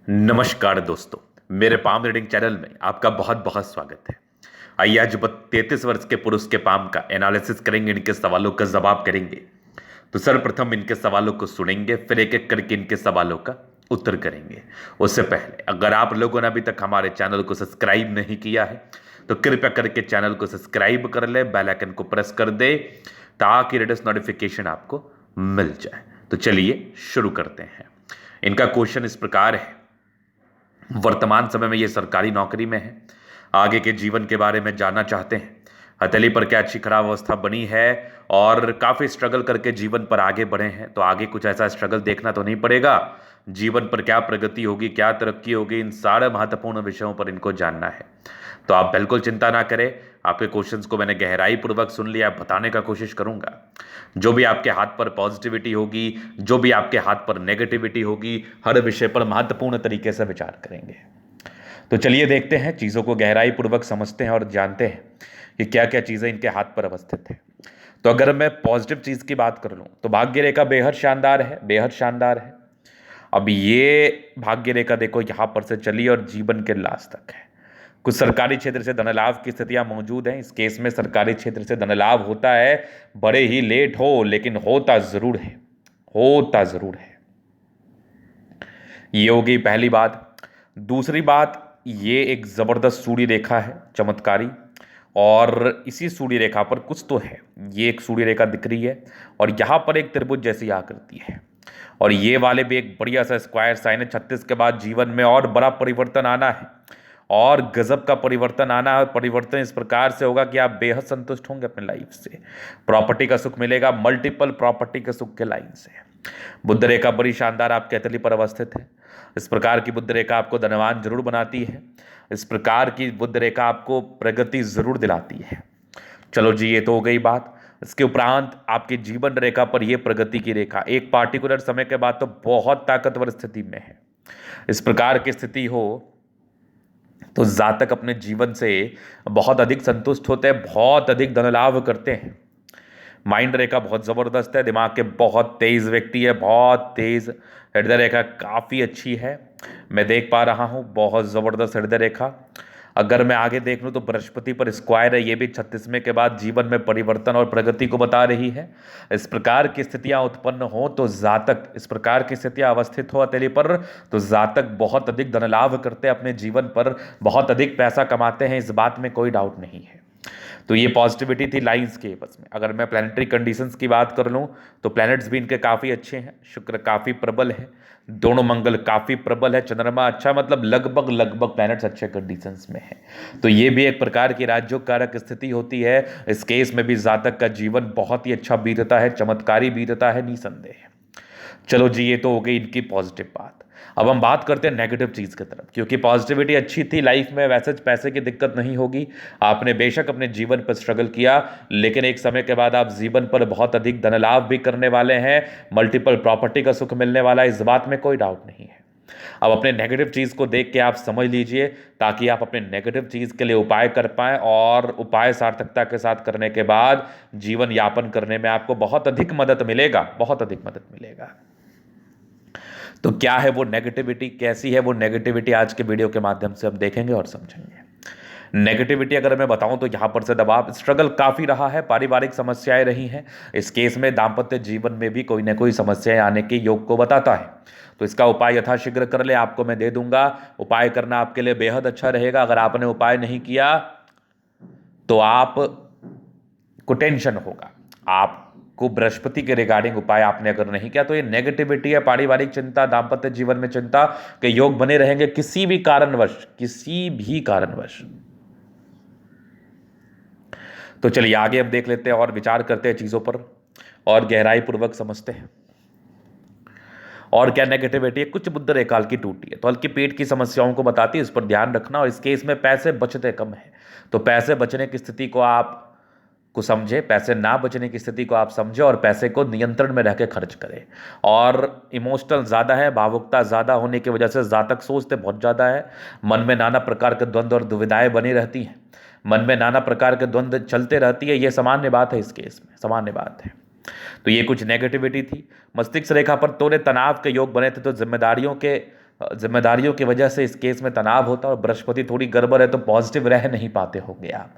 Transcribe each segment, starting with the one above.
नमस्कार दोस्तों। मेरे पाम रीडिंग चैनल में आपका बहुत बहुत स्वागत है। आइए आज 33 वर्ष के पुरुष के पाम का एनालिसिस करेंगे, इनके सवालों का जवाब करेंगे। तो सर्वप्रथम इनके सवालों को सुनेंगे, फिर एक एक करके इनके सवालों का उत्तर करेंगे। उससे पहले अगर आप लोगों ने अभी तक हमारे चैनल को सब्सक्राइब नहीं किया है तो कृपया करके चैनल को सब्सक्राइब कर ले, बेल आइकन को प्रेस कर दे ताकि लेटेस्ट नोटिफिकेशन आपको मिल जाए। तो चलिए शुरू करते हैं। इनका क्वेश्चन इस प्रकार है, वर्तमान समय में ये सरकारी नौकरी में है, आगे के जीवन के बारे में जानना चाहते हैं। हथेली पर क्या अच्छी खराब अवस्था बनी है और काफ़ी स्ट्रगल करके जीवन पर आगे बढ़े हैं, तो आगे कुछ ऐसा स्ट्रगल देखना तो नहीं पड़ेगा। जीवन पर क्या प्रगति होगी, क्या तरक्की होगी, इन सारे महत्वपूर्ण विषयों पर इनको जानना है। तो आप बिल्कुल चिंता ना करें, आपके क्वेश्चंस को मैंने गहराई पूर्वक सुन लिया, बताने का कोशिश करूंगा। जो भी आपके हाथ पर पॉजिटिविटी होगी, जो भी आपके हाथ पर नेगेटिविटी होगी, हर विषय पर महत्वपूर्ण तरीके से विचार करेंगे। तो चलिए देखते हैं, चीज़ों को गहराई पूर्वक समझते हैं और जानते हैं कि क्या क्या चीज़ें इनके हाथ पर अवस्थित है। तो अगर मैं पॉजिटिव चीज़ की बात कर लूँ तो भाग्य रेखा बेहद शानदार है, बेहद शानदार है। अब ये भाग्य रेखा देखो यहाँ पर से चली और जीवन के लास्ट तक है। कुछ सरकारी क्षेत्र से धनलाभ की स्थितियां मौजूद हैं। इस केस में सरकारी क्षेत्र से धनलाभ होता है, बड़े ही लेट हो लेकिन होता जरूर है, होता जरूर है। ये होगी पहली बात। दूसरी बात, ये एक जबरदस्त सूर्य रेखा है, चमत्कारी, और इसी सूर्य रेखा पर कुछ तो है। ये एक सूर्य रेखा दिख रही है और यहाँ पर एक त्रिभुज जैसी आकृति है और ये वाले भी एक बढ़िया सा स्क्वायर साइन है। 36 के बाद जीवन में और बड़ा परिवर्तन आना है और गजब का परिवर्तन आना है। परिवर्तन इस प्रकार से होगा कि आप बेहद संतुष्ट होंगे अपने लाइफ से। प्रॉपर्टी का सुख मिलेगा, मल्टीपल प्रॉपर्टी के सुख के लाइन से। बुध रेखा बड़ी शानदार आपके हथेली पर अवस्थित है। इस प्रकार की बुध रेखा आपको धनवान जरूर बनाती है। इस प्रकार की बुध रेखा आपको प्रगति जरूर दिलाती है। चलो जी, ये तो हो गई बात। इसके उपरांत आपके जीवन रेखा पर यह प्रगति की रेखा एक पार्टिकुलर समय के बाद तो बहुत ताकतवर स्थिति में है। इस प्रकार की स्थिति हो तो जातक अपने जीवन से बहुत अधिक संतुष्ट होते हैं, बहुत अधिक धन लाभ करते हैं। माइंड रेखा बहुत ज़बरदस्त है, दिमाग के बहुत तेज व्यक्ति है, बहुत तेज। हृदय रेखा काफ़ी अच्छी है, मैं देख पा रहा हूँ, बहुत ज़बरदस्त हृदय रेखा। अगर मैं आगे देख लूँ तो बृहस्पति पर स्क्वायर है, ये भी 36वें के बाद जीवन में परिवर्तन और प्रगति को बता रही है। इस प्रकार की स्थितियां उत्पन्न हो तो जातक, इस प्रकार की स्थितियां अवस्थित हो हथेली पर, तो जातक बहुत अधिक धन लाभ करते हैं, अपने जीवन पर बहुत अधिक पैसा कमाते हैं, इस बात में कोई डाउट नहीं है। तो ये पॉजिटिविटी थी लाइंस के बस में। अगर मैं प्लानिटरी कंडीशंस की बात कर लूँ तो प्लैनेट्स भी इनके काफ़ी अच्छे हैं। शुक्र काफ़ी प्रबल है, दोनों मंगल काफ़ी प्रबल है, चंद्रमा अच्छा, मतलब लगभग लगभग प्लैनेट्स अच्छे कंडीशंस में है। तो ये भी एक प्रकार की राजयोग कारक स्थिति होती है। इस केस में भी जातक का जीवन बहुत ही अच्छा बीतता है, चमत्कारी बीतता है, निसंदेह। चलो जी, ये तो हो गई इनकी पॉजिटिव बात। अब हम बात करते हैं नेगेटिव चीज़ की तरफ, क्योंकि पॉजिटिविटी अच्छी थी, लाइफ में वैसे पैसे की दिक्कत नहीं होगी। आपने बेशक अपने जीवन पर स्ट्रगल किया, लेकिन एक समय के बाद आप जीवन पर बहुत अधिक धन लाभ भी करने वाले हैं, मल्टीपल प्रॉपर्टी का सुख मिलने वाला है, इस बात में कोई डाउट नहीं है। अब अपने नेगेटिव चीज़ को देख के आप समझ लीजिए, ताकि आप अपने नेगेटिव चीज़ के लिए उपाय कर पाएँ और उपाय सार्थकता के साथ करने के बाद जीवन यापन करने में आपको बहुत अधिक मदद मिलेगा, बहुत अधिक मदद मिलेगा। तो क्या है वो नेगेटिविटी, कैसी है वो नेगेटिविटी, आज के वीडियो के माध्यम से हम देखेंगे और समझेंगे। नेगेटिविटी अगर मैं बताऊं तो यहाँ पर से दबाव, स्ट्रगल काफ़ी रहा है, पारिवारिक समस्याएं रही हैं। इस केस में दाम्पत्य जीवन में भी कोई ना कोई समस्याएं आने के योग को बताता है। तो इसका उपाय यथाशीघ्र कर ले, आपको मैं दे दूंगा। उपाय करना आपके लिए बेहद अच्छा रहेगा। अगर आपने उपाय नहीं किया तो आप को टेंशन होगा। आपको बृहस्पति के रिगार्डिंग उपाय आपने अगर नहीं किया तो ये नेगेटिविटी है, पारिवारिक चिंता, दाम्पत्य जीवन में चिंता के योग बने रहेंगे किसी भी कारणवश, किसी भी कारणवश। तो चलिए आगे हम देख लेते हैं और विचार करते हैं चीजों पर और गहराई पूर्वक समझते हैं। और क्या नेगेटिविटी है, कुछ बुध रेखाल की टूटी है तो हल्की पेट की समस्याओं को बताती है, इस पर ध्यान रखना। और इस केस में पैसे बचते कम है, तो पैसे बचने की स्थिति को आप समझे, पैसे ना बचने की स्थिति को आप समझे और पैसे को नियंत्रण में रह के खर्च करें। और इमोशनल ज़्यादा है, भावुकता ज़्यादा होने की वजह से जातक सोचते बहुत ज़्यादा है। मन में नाना प्रकार के द्वंद्व और दुविधाएं बनी रहती हैं, मन में नाना प्रकार के द्वंद्व चलते रहती है। ये सामान्य बात है, इस केस में सामान्य बात है। तो ये कुछ नेगेटिविटी थी। मस्तिष्क रेखा पर तोड़े तनाव के योग बने थे, तो जिम्मेदारियों के जिम्मेदारियों की वजह से इस केस में तनाव होता है और बृहस्पति थोड़ी गड़बड़ है तो पॉजिटिव रह नहीं पाते होंगे आप।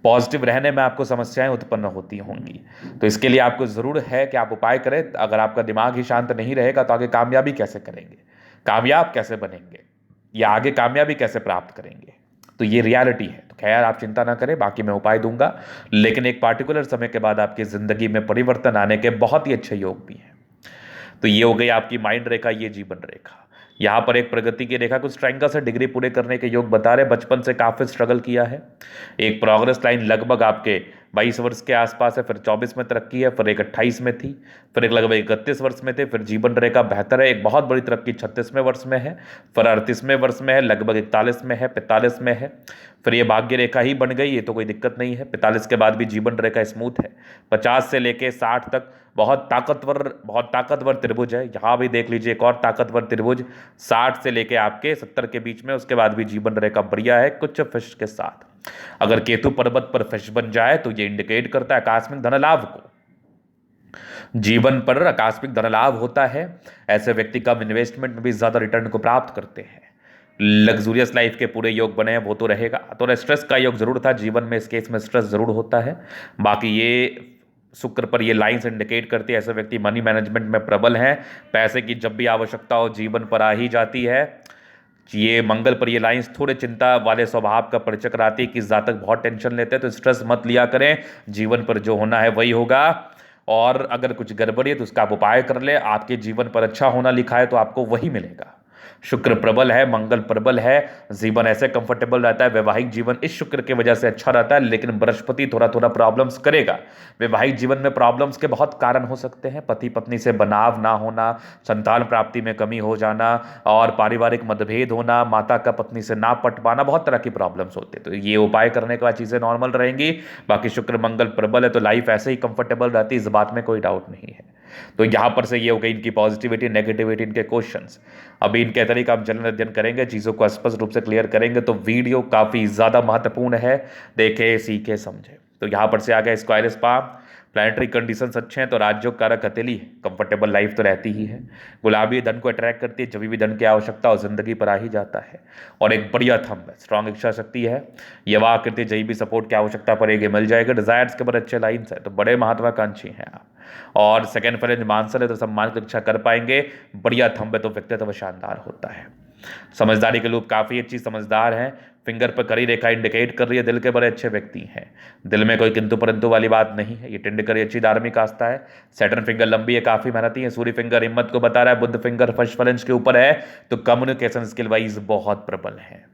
पॉजिटिव रहने में आपको समस्याएं उत्पन्न होती होंगी। तो इसके लिए आपको ज़रूर है कि आप उपाय करें। अगर आपका दिमाग ही शांत नहीं रहेगा तो आगे कामयाबी कैसे करेंगे, कामयाब कैसे बनेंगे, या आगे कामयाबी कैसे प्राप्त करेंगे। तो ये रियलिटी है। तो खैर आप चिंता ना करें, बाकी मैं उपाय दूंगा, लेकिन एक पार्टिकुलर समय के बाद आपकी ज़िंदगी में परिवर्तन आने के बहुत ही अच्छे योग भी हैं। तो ये हो गई आपकी माइंड रेखा, ये जीवन रेखा। यहाँ पर एक प्रगति की रेखा, कुछ ट्रायंगल से डिग्री पूरे करने के योग बता रहे। बचपन से काफ़ी स्ट्रगल किया है। एक प्रोग्रेस लाइन लगभग आपके 22 वर्ष के आसपास है, फिर 24 में तरक्की है, फिर एक 28 में थी, फिर एक लगभग 31 वर्ष में थे, फिर जीवन रेखा बेहतर है। एक बहुत बड़ी तरक्की 36वें वर्ष में है, फिर 38वें वर्ष में है, लगभग 41 में है, 45 में है, फिर ये भाग्य रेखा ही बन गई। ये तो कोई दिक्कत नहीं है। 45 के बाद भी जीवन रेखा स्मूथ है। 50 से लेके 60 तक बहुत ताकतवर त्रिभुज है। यहाँ भी देख लीजिए एक और ताकतवर त्रिभुज 60 से लेके आपके 70 के बीच में। उसके बाद भी जीवन रेखा बढ़िया है कुछ फिश के साथ। अगर केतु पर्वत पर फिश बन जाए तो ये इंडिकेट करता है आकस्मिक धन लाभ को। जीवन पर आकस्मिक धन लाभ होता है। ऐसे व्यक्ति कम इन्वेस्टमेंट में भी ज्यादा रिटर्न को प्राप्त करते हैं। लग्जूरियस लाइफ के पूरे योग बने हैं, वो तो रहेगा। तो स्ट्रेस का योग जरूर था जीवन में, इस केस में स्ट्रेस जरूर होता है। बाकी ये शुक्र पर ये लाइंस इंडिकेट करती है ऐसे व्यक्ति मनी मैनेजमेंट में प्रबल हैं। पैसे की जब भी आवश्यकता हो जीवन पर आ ही जाती है। ये मंगल पर ये लाइंस थोड़े चिंता वाले स्वभाव का परिचय कराती है कि जातक बहुत टेंशन लेते हैं, तो स्ट्रेस मत लिया करें। जीवन पर जो होना है वही होगा। और अगर कुछ गड़बड़ी है तो उसका आप उपाय कर ले। आपके जीवन पर अच्छा होना लिखा है तो आपको वही मिलेगा। शुक्र प्रबल है, मंगल प्रबल है, जीवन ऐसे कंफर्टेबल रहता है। वैवाहिक जीवन इस शुक्र की वजह से अच्छा रहता है, लेकिन बृहस्पति थोड़ा थोड़ा प्रॉब्लम्स करेगा। वैवाहिक जीवन में प्रॉब्लम्स के बहुत कारण हो सकते हैं। पति पत्नी से बनाव ना होना, संतान प्राप्ति में कमी हो जाना, और पारिवारिक मतभेद होना, माता का पत्नी से ना पट पाना, बहुत तरह की प्रॉब्लम्स होते हैं। तो ये उपाय करने के बाद चीज़ें नॉर्मल रहेंगी। बाकी शुक्र मंगल प्रबल है तो लाइफ ऐसे ही कंफर्टेबल रहती है, इस बात में कोई डाउट नहीं है। तो यहाँ पर से ये हो गई इनकी पॉजिटिविटी नेगेटिविटी, इनके क्वेश्चंस। अभी इनके तरीके हम जल्द अध्ययन करेंगे, चीज़ों को स्पष्ट रूप से क्लियर करेंगे। तो वीडियो काफ़ी ज़्यादा महत्वपूर्ण है, देखे सीखे समझे। तो यहाँ पर से आ गया स्क्वायरस पाम। प्लानिटरी कंडीशंस अच्छे हैं तो राजयोग कारक हथेली, कंफर्टेबल लाइफ तो रहती ही है। गुलाबी धन को अट्रैक्ट करती है, जब भी धन की आवश्यकता हो जिंदगी पर आ ही जाता है। और एक बढ़िया थंब है, स्ट्रॉन्ग इच्छा शक्ति है। यवा आकृति, जब भी सपोर्ट की आवश्यकता पड़ेगी मिल जाएगा। डिजायर्स के बड़े अच्छे लाइन्स है, तो बड़े महत्वाकांक्षी हैं आप। और सेकंड फ्रेंज मानसर है तो सम्मान की इच्छा कर पाएंगे। बढ़िया थंब है तो व्यक्तित्व शानदार होता है। समझदारी के लोग काफ़ी अच्छी समझदार हैं। फिंगर पर कड़ी रेखा इंडिकेट कर रही है दिल के बड़े अच्छे व्यक्ति हैं। दिल में कोई किंतु परंतु वाली बात नहीं है। ये टिंड करी अच्छी धार्मिक आस्था है। सैटर्न फिंगर लंबी है, काफ़ी मेहनती है। सूर्य फिंगर हिम्मत को बता रहा है। बुध फिंगर फर्स्ट फ्रेंच के ऊपर है, तो कम्युनिकेशन स्किल वाइज बहुत प्रबल है।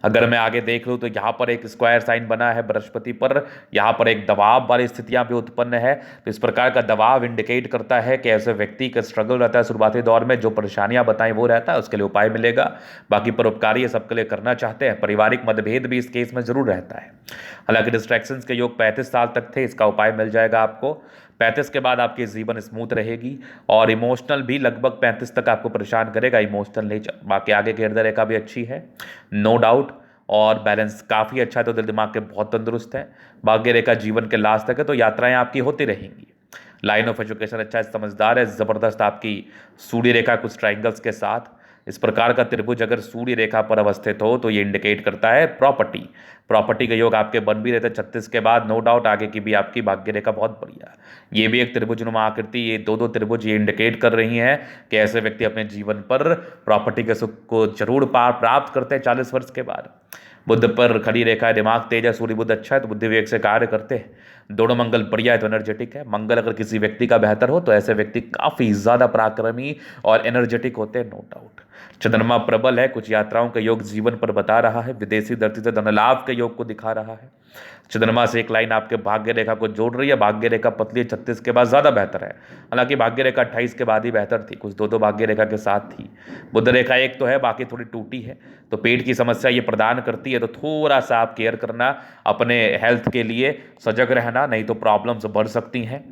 अगर मैं आगे देख लूँ तो यहाँ पर एक स्क्वायर साइन बना है बृहस्पति पर। यहाँ पर एक दबाव वाली स्थितियाँ भी उत्पन्न है। तो इस प्रकार का दबाव इंडिकेट करता है कि ऐसे व्यक्ति का स्ट्रगल रहता है शुरुआती दौर में, जो परेशानियाँ बताएं वो रहता है, उसके लिए उपाय मिलेगा। बाकी परोपकारी ये सबके लिए करना चाहते हैं। पारिवारिक मतभेद भी इस केस में जरूर रहता है। हालांकि डिस्ट्रैक्शंस के योग 35 साल तक थे, इसका उपाय मिल जाएगा आपको। 35 के बाद आपकी जीवन स्मूथ रहेगी। और इमोशनल भी लगभग 35 तक आपको परेशान करेगा, इमोशनल नेचर। बाकी आगे की हृदय रेखा भी अच्छी है, नो डाउट। और बैलेंस काफ़ी अच्छा है, तो दिल दिमाग के बहुत तंदुरुस्त है। भाग्य रेखा जीवन के लास्ट तक है, तो यात्राएं आपकी होती रहेंगी। लाइन ऑफ एजुकेशन अच्छा है, समझदार है। ज़बरदस्त आपकी सूर्य रेखा कुछ ट्राइंगल्स के साथ। इस प्रकार का त्रिभुज अगर सूर्य रेखा पर अवस्थित हो तो ये इंडिकेट करता है प्रॉपर्टी के योग आपके बन भी रहते हैं 36 के बाद, नो डाउट। आगे की भी आपकी भाग्य रेखा बहुत बढ़िया है। ये भी एक त्रिभुजनुमा आकृति, ये दो त्रिभुज ये इंडिकेट कर रही हैं कि ऐसे व्यक्ति अपने जीवन पर प्रॉपर्टी के सुख को जरूर प्राप्त करते हैं 40 वर्ष के बाद। बुद्ध पर खड़ी रेखा है, दिमाग तेज है, सूर्य बुद्ध अच्छा है तो बुद्धि विवेक से कार्य करते हैं। दोनों मंगल बढ़िया है तो एनर्जेटिक है। मंगल अगर किसी व्यक्ति का बेहतर हो तो ऐसे व्यक्ति काफ़ी ज़्यादा पराक्रमी और एनर्जेटिक होते हैं, नो डाउट। चंद्रमा प्रबल है, कुछ यात्राओं का योग जीवन पर बता रहा है। विदेशी धरती से धन लाभ के योग को दिखा रहा है। चंद्रमा से एक लाइन आपके भाग्य रेखा को जोड़ रही है। भाग्य रेखा पतली है, 36 के बाद ज़्यादा बेहतर है। हालांकि भाग्य रेखा 28 के बाद ही बेहतर थी, कुछ दो भाग्य रेखा के साथ थी। बुध रेखा एक तो है, बाकी थोड़ी टूटी है, तो पेट की समस्या ये प्रदान करती है। तो थोड़ा सा आप केयर करना, अपने हेल्थ के लिए सजग रहना, नहीं तो प्रॉब्लम्स बढ़ सकती हैं।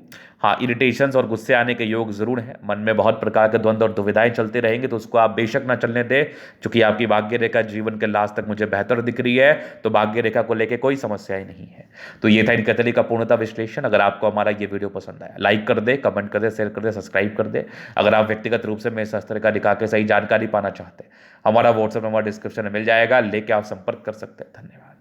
हाँ, इरिटेशंस और गुस्से आने के योग जरूर हैं। मन में बहुत प्रकार के द्वंद्व और दुविधाएं चलते रहेंगे, तो उसको आप बेशक ना चलने दें। क्योंकि आपकी भाग्य रेखा जीवन के लास्ट तक मुझे बेहतर दिख रही है, तो भाग्य रेखा को लेकर कोई समस्याएं नहीं है। तो ये था इनकतली का पूर्णतः विश्लेषण। अगर आपको हमारा ये वीडियो पसंद आया, लाइक कर दे, कमेंट कर दे, शेयर कर दे, सब्सक्राइब कर दे। अगर आप व्यक्तिगत रूप से मेरे शास्त्र का दिखा के सही जानकारी पाना चाहते हैं, हमारा व्हाट्सएप नंबर डिस्क्रिप्शन में मिल जाएगा, लेके आप संपर्क कर सकते हैं। धन्यवाद।